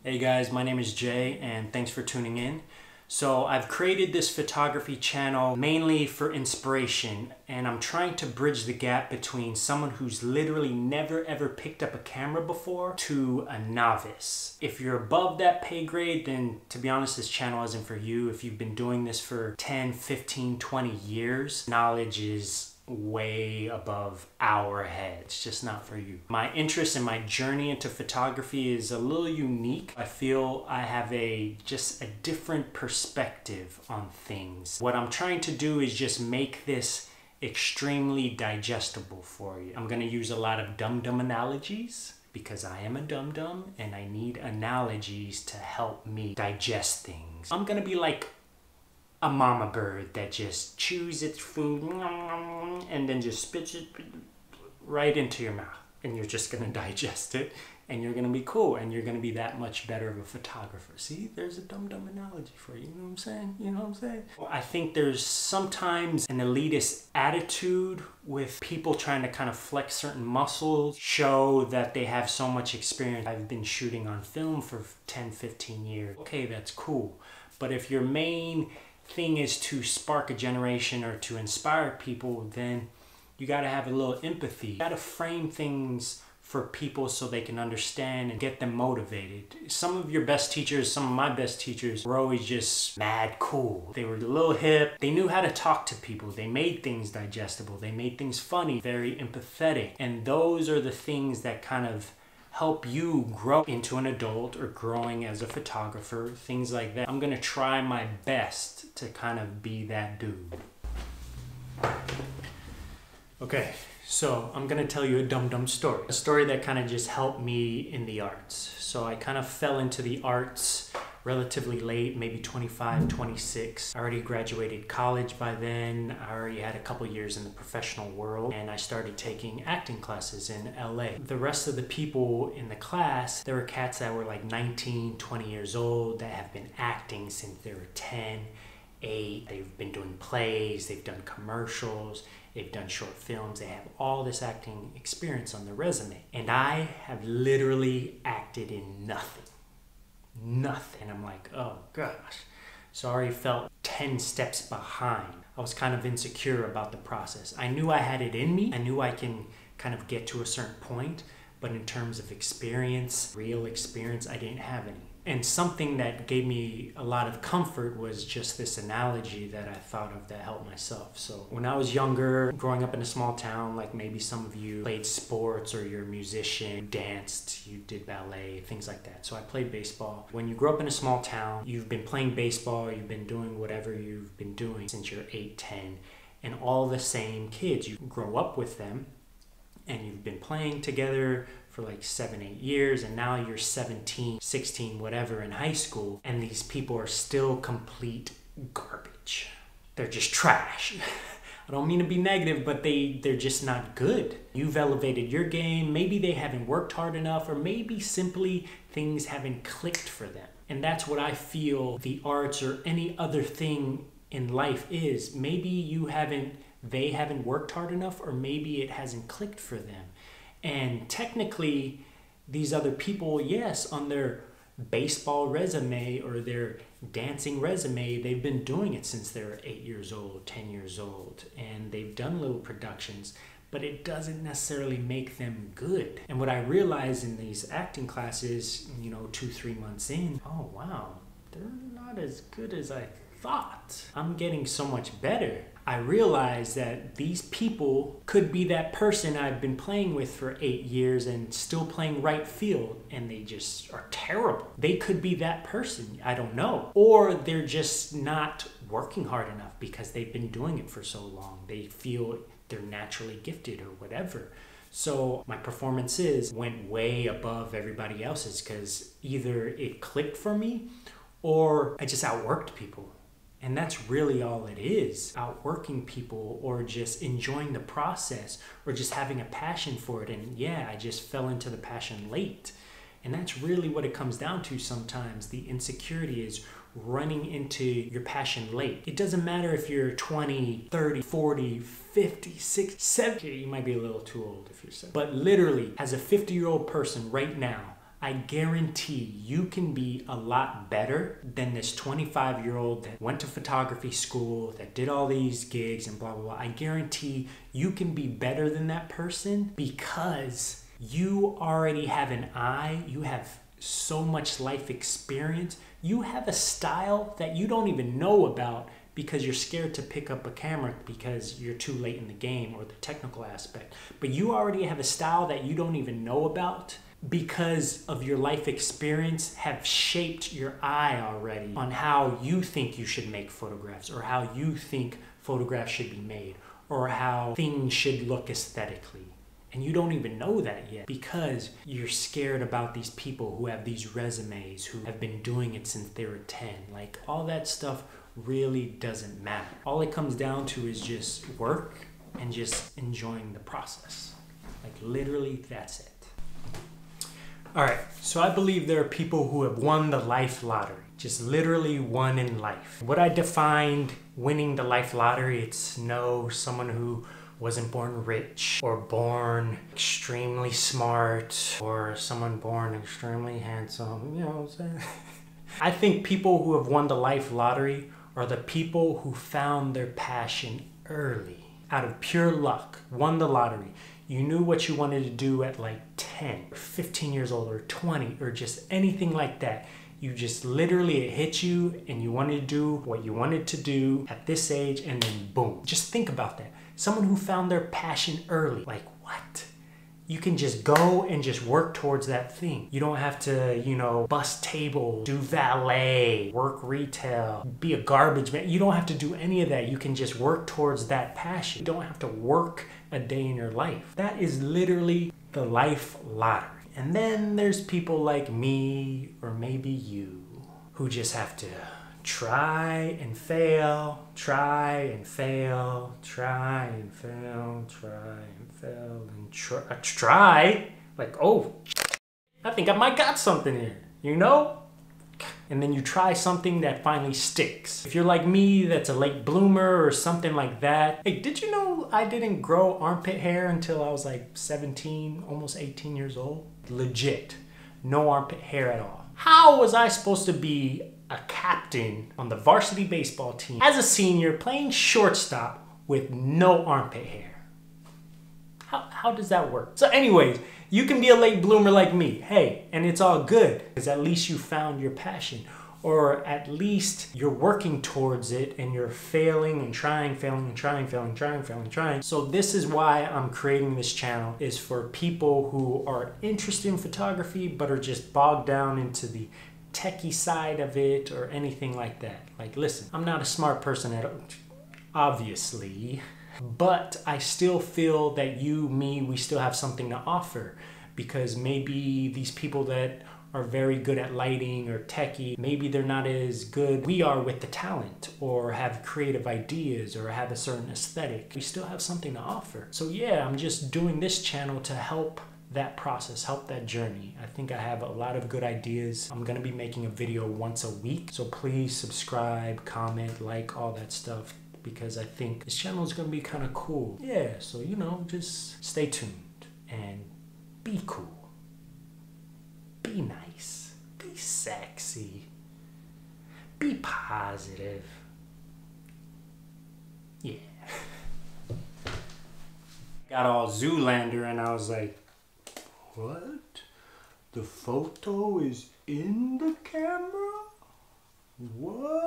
Hey guys, my name is Jay and thanks for tuning in. So I've created this photography channel mainly for inspiration, and I'm trying to bridge the gap between someone who's literally never ever picked up a camera before to a novice. If you're above that pay grade, then to be honest, this channel isn't for you. If you've been doing this for 10, 15, 20 years, knowledge is way above our head. It's just not for you. My interest and my journey into photography is a little unique. I feel I have just a different perspective on things. What I'm trying to do is just make this extremely digestible for you. I'm gonna use a lot of dum-dum analogies because I am a dum-dum and I need analogies to help me digest things. I'm gonna be like a mama bird that just chews its food and then just spits it right into your mouth, and you're just gonna digest it and you're gonna be cool and you're gonna be that much better of a photographer. See, there's a dum-dum analogy for you. You know what I'm saying? You know what I'm saying? I think there's sometimes an elitist attitude with people trying to kind of flex certain muscles, show that they have so much experience. I've been shooting on film for 10, 15 years. Okay, that's cool. But if your main thing is to spark a generation or to inspire people, then you got to have a little empathy. You got to frame things for people so they can understand and get them motivated. Some of your best teachers, some of my best teachers were always just mad cool. They were a little hip. They knew how to talk to people. They made things digestible. They made things funny, very empathetic. And those are the things that kind of help you grow into an adult or growing as a photographer, things like that. I'm gonna try my best to kind of be that dude. Okay, so I'm gonna tell you a dum-dum story. A story that kind of just helped me in the arts. So I kind of fell into the arts relatively late, maybe 25, 26. I already graduated college by then. I already had a couple years in the professional world, and I started taking acting classes in LA. The rest of the people in the class, there were cats that were like 19, 20 years old that have been acting since they were 10, 8. They've been doing plays, they've done commercials, they've done short films. They have all this acting experience on their resume. And I have literally acted in nothing. And I'm like, oh gosh. So I already felt 10 steps behind. I was kind of insecure about the process. I knew I had it in me. I knew I can kind of get to a certain point, but in terms of experience, real experience, I didn't have any. And something that gave me a lot of comfort was just this analogy that I thought of that helped myself. So when I was younger, growing up in a small town, like maybe some of you played sports or you're a musician, you danced, you did ballet, things like that. So I played baseball. When you grow up in a small town, you've been playing baseball, you've been doing whatever you've been doing since you're 8, 10, and all the same kids. You grow up with them and you've been playing together for like 7, 8 years, and now you're 17, 16, whatever in high school, and these people are still complete garbage. They're just trash. I don't mean to be negative, but they're just not good. You've elevated your game. Maybe they haven't worked hard enough, or maybe simply things haven't clicked for them. And that's what I feel the arts or any other thing in life is. Maybe they haven't worked hard enough, or maybe it hasn't clicked for them. And technically, these other people, yes, on their baseball resume or their dancing resume, they've been doing it since they were 8 years old, 10 years old, and they've done little productions, but it doesn't necessarily make them good. And what I realized in these acting classes, 2, 3 months in, oh wow, they're not as good as I thought. I'm getting so much better. I realized that these people could be that person I've been playing with for 8 years and still playing right field, and they just are terrible. They could be that person, I don't know. Or they're just not working hard enough because they've been doing it for so long. They feel they're naturally gifted or whatever. So my performances went way above everybody else's because either it clicked for me or I just outworked people. And that's really all it is, outworking people or just enjoying the process or just having a passion for it. And yeah, I just fell into the passion late. And that's really what it comes down to sometimes. The insecurity is running into your passion late. It doesn't matter if you're 20, 30, 40, 50, 60, 70. You might be a little too old if you're 70. But literally, as a 50-year-old person right now, I guarantee you can be a lot better than this 25-year-old that went to photography school, that did all these gigs and blah, blah, blah. I guarantee you can be better than that person because you already have an eye. You have so much life experience. You have a style that you don't even know about because you're scared to pick up a camera because you're too late in the game or the technical aspect. But you already have a style that you don't even know about because of your life experience have shaped your eye already on how you think you should make photographs or how you think photographs should be made or how things should look aesthetically. And you don't even know that yet because you're scared about these people who have these resumes, who have been doing it since they were 10. Like, all that stuff really doesn't matter. All it comes down to is just work and just enjoying the process. Like, literally, that's it. All right, so I believe there are people who have won the life lottery, just literally won in life. What I defined winning the life lottery, it's someone who wasn't born rich or born extremely smart or someone born extremely handsome, you know what I'm saying? I think people who have won the life lottery are the people who found their passion early, out of pure luck, won the lottery. You knew what you wanted to do at like 10, or 15 years old, or 20, or just anything like that. You just literally, it hit you and you wanted to do what you wanted to do at this age, and then boom. Just think about that. Someone who found their passion early. Like, what? You can just go and just work towards that thing. You don't have to, bust tables, do valet, work retail, be a garbage man. You don't have to do any of that. You can just work towards that passion. You don't have to work a day in your life. That is literally the life lottery. And then there's people like me, or maybe you, who just have to try and fail, try and fail, try and fail, try and fail, and try. Like, oh, I think I might got something here, And then you try something that finally sticks. If you're like me, that's a late bloomer or something like that. Hey, did you know I didn't grow armpit hair until I was like 17, almost 18 years old? Legit, no armpit hair at all. How was I supposed to be a captain on the varsity baseball team as a senior playing shortstop with no armpit hair? How does that work? So anyways, you can be a late bloomer like me. Hey, and it's all good because at least you found your passion, or at least you're working towards it and you're failing and trying, failing and trying, failing, trying, failing, trying. So this is why I'm creating this channel, is for people who are interested in photography but are just bogged down into the techie side of it or anything like that. Like, listen, I'm not a smart person at all, obviously, but I still feel that we still have something to offer, because maybe these people that are very good at lighting or techie, maybe they're not as good we are with the talent, or have creative ideas, or have a certain aesthetic. We still have something to offer. So yeah, I'm just doing this channel to help that process, help that journey. I think I have a lot of good ideas. I'm gonna be making a video once a week, so please subscribe, comment, like, all that stuff, because I think this channel is gonna be kind of cool. Yeah, so just stay tuned and be cool, be nice, be sexy, be positive. Yeah. Got all Zoolander and I was like, what? The photo is in the camera? What?